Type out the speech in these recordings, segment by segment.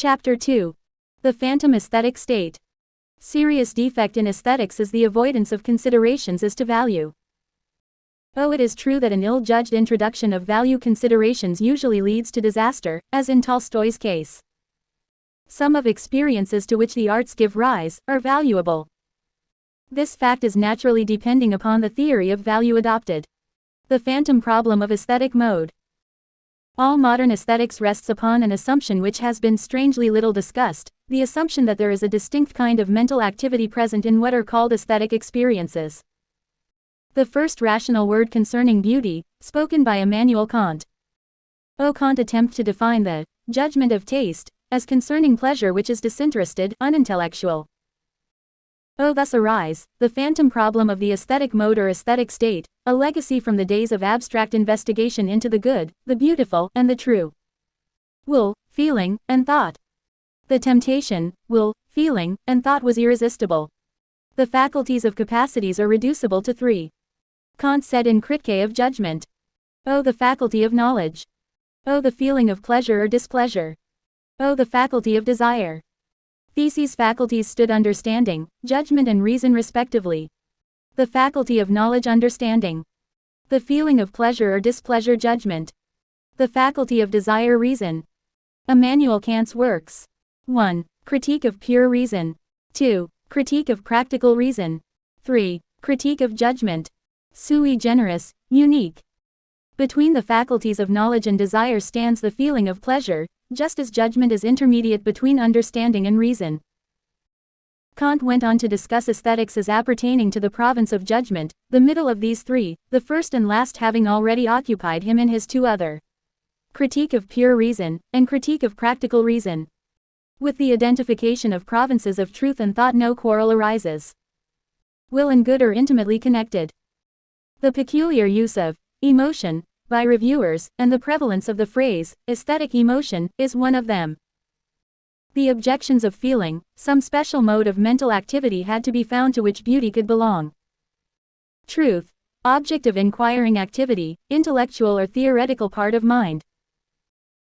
Chapter 2. The Phantom Aesthetic State. Serious defect in aesthetics is the avoidance of considerations as to value. It is true that an ill-judged introduction of value considerations usually leads to disaster, as in Tolstoy's case. Some of experiences to which the arts give rise are valuable. This fact is naturally depending upon the theory of value adopted. The phantom problem of aesthetic mode. All modern aesthetics rests upon an assumption which has been strangely little discussed, the assumption that there is a distinct kind of mental activity present in what are called aesthetic experiences. The first rational word concerning beauty, spoken by Immanuel Kant. Kant attempts to define the judgment of taste as concerning pleasure which is disinterested, unintellectual. Thus arise the phantom problem of the aesthetic mode or aesthetic state, a legacy from the days of abstract investigation into the good, the beautiful, and the true. Will, feeling, and thought. The temptation, will, feeling, and thought was irresistible. The faculties of capacities are reducible to three. Kant said in Critique of Judgment. The faculty of knowledge. The feeling of pleasure or displeasure. The faculty of desire. These faculties stood understanding, judgment and reason respectively. The faculty of knowledge understanding. The feeling of pleasure or displeasure judgment. The faculty of desire reason. Immanuel Kant's works. 1. Critique of pure reason. 2. Critique of practical reason. 3. Critique of judgment. Sui generis, unique. Between the faculties of knowledge and desire stands the feeling of pleasure, just as judgment is intermediate between understanding and reason. Kant went on to discuss aesthetics as appertaining to the province of judgment, the middle of these three, the first and last having already occupied him in his two other. Critique of pure reason, and critique of practical reason. With the identification of provinces of truth and thought no quarrel arises. Will and good are intimately connected. The peculiar use of emotion by reviewers, and the prevalence of the phrase, aesthetic emotion, is one of them. The objections of feeling, some special mode of mental activity had to be found to which beauty could belong. Truth, object of inquiring activity, intellectual or theoretical part of mind.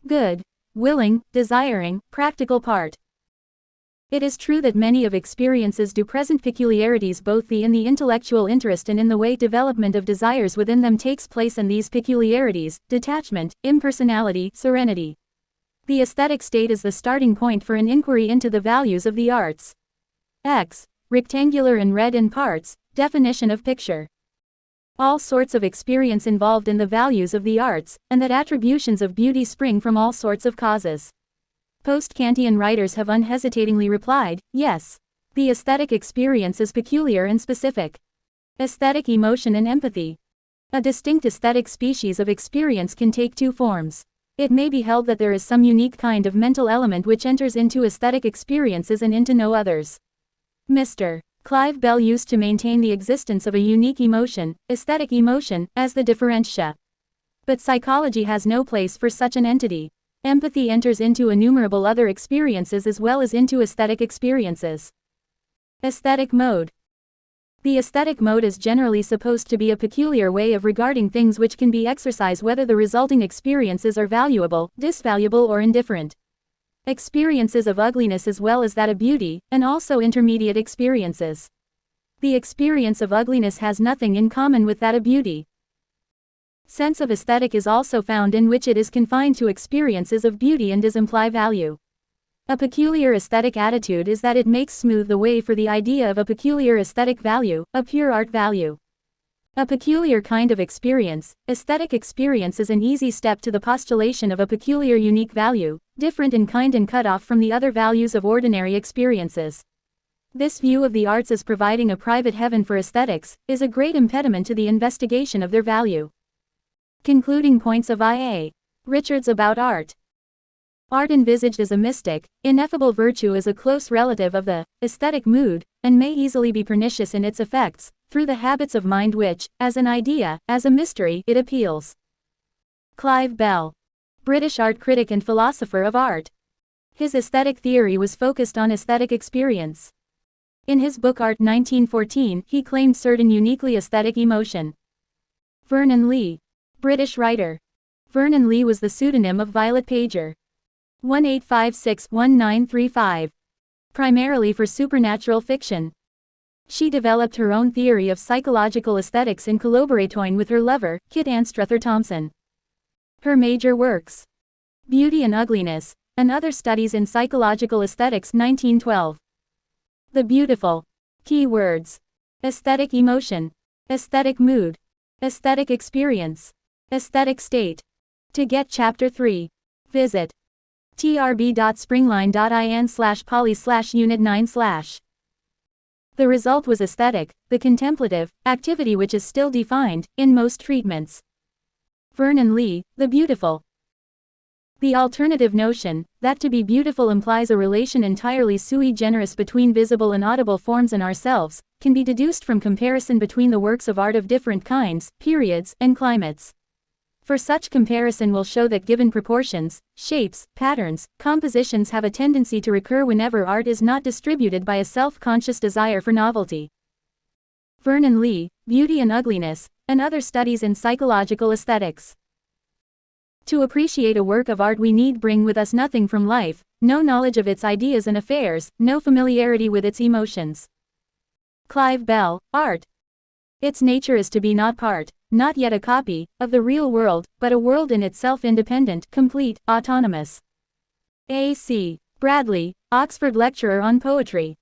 Good, willing, desiring, practical part. It is true that many of experiences do present peculiarities both in the intellectual interest and in the way development of desires within them takes place, and these peculiarities, detachment, impersonality, serenity. The aesthetic state is the starting point for an inquiry into the values of the arts. X. Rectangular and red in parts, definition of picture. All sorts of experience involved in the values of the arts, and that attributions of beauty spring from all sorts of causes. Post-Kantian writers have unhesitatingly replied, yes. The aesthetic experience is peculiar and specific. Aesthetic emotion and empathy. A distinct aesthetic species of experience can take two forms. It may be held that there is some unique kind of mental element which enters into aesthetic experiences and into no others. Mr. Clive Bell used to maintain the existence of a unique emotion, aesthetic emotion, as the differentia. But psychology has no place for such an entity. Empathy enters into innumerable other experiences as well as into aesthetic experiences. Aesthetic mode. The aesthetic mode is generally supposed to be a peculiar way of regarding things which can be exercised whether the resulting experiences are valuable, disvaluable or indifferent. Experiences of ugliness as well as that of beauty, and also intermediate experiences. The experience of ugliness has nothing in common with that of beauty. Sense of aesthetic is also found in which it is confined to experiences of beauty and does imply value. A peculiar aesthetic attitude is that it makes smooth the way for the idea of a peculiar aesthetic value, a pure art value. A peculiar kind of experience, aesthetic experience, is an easy step to the postulation of a peculiar unique value, different in kind and cut off from the other values of ordinary experiences. This view of the arts as providing a private heaven for aesthetics is a great impediment to the investigation of their value. Concluding points of ByI.A. Richards about art. Art envisaged as a mystic, ineffable virtue is a close relative of the aesthetic mood, and may easily be pernicious in its effects, through the habits of mind which, as an idea, as a mystery, it appeals. Clive Bell. British art critic and philosopher of art. His aesthetic theory was focused on aesthetic experience. In his book Art 1914, he claimed certain uniquely aesthetic emotion. Vernon Lee. British writer. Vernon Lee was the pseudonym of Violet Pager. 1856-1935. Primarily for supernatural fiction. She developed her own theory of psychological aesthetics in collaboration with her lover, Kit Anstruther Thompson. Her major works: Beauty and Ugliness, and Other Studies in Psychological Aesthetics 1912. The Beautiful. Keywords: aesthetic emotion, aesthetic mood, aesthetic experience, aesthetic state. To get Chapter 3, visit trb.springline.in/poly/unit9/. The result was aesthetic, the contemplative activity which is still defined, in most treatments. Vernon Lee, The Beautiful. The alternative notion, that to be beautiful implies a relation entirely sui generis between visible and audible forms and ourselves, can be deduced from comparison between the works of art of different kinds, periods, and climates. For such comparison will show that given proportions, shapes, patterns, compositions have a tendency to recur whenever art is not distributed by a self-conscious desire for novelty. Vernon Lee, Beauty and Ugliness, and Other Studies in Psychological Aesthetics. To appreciate a work of art we need bring with us nothing from life, no knowledge of its ideas and affairs, no familiarity with its emotions. Clive Bell, Art. Its nature is to be not part, not yet a copy, of the real world, but a world in itself independent, complete, autonomous. A.C. Bradley, Oxford Lecturer on Poetry.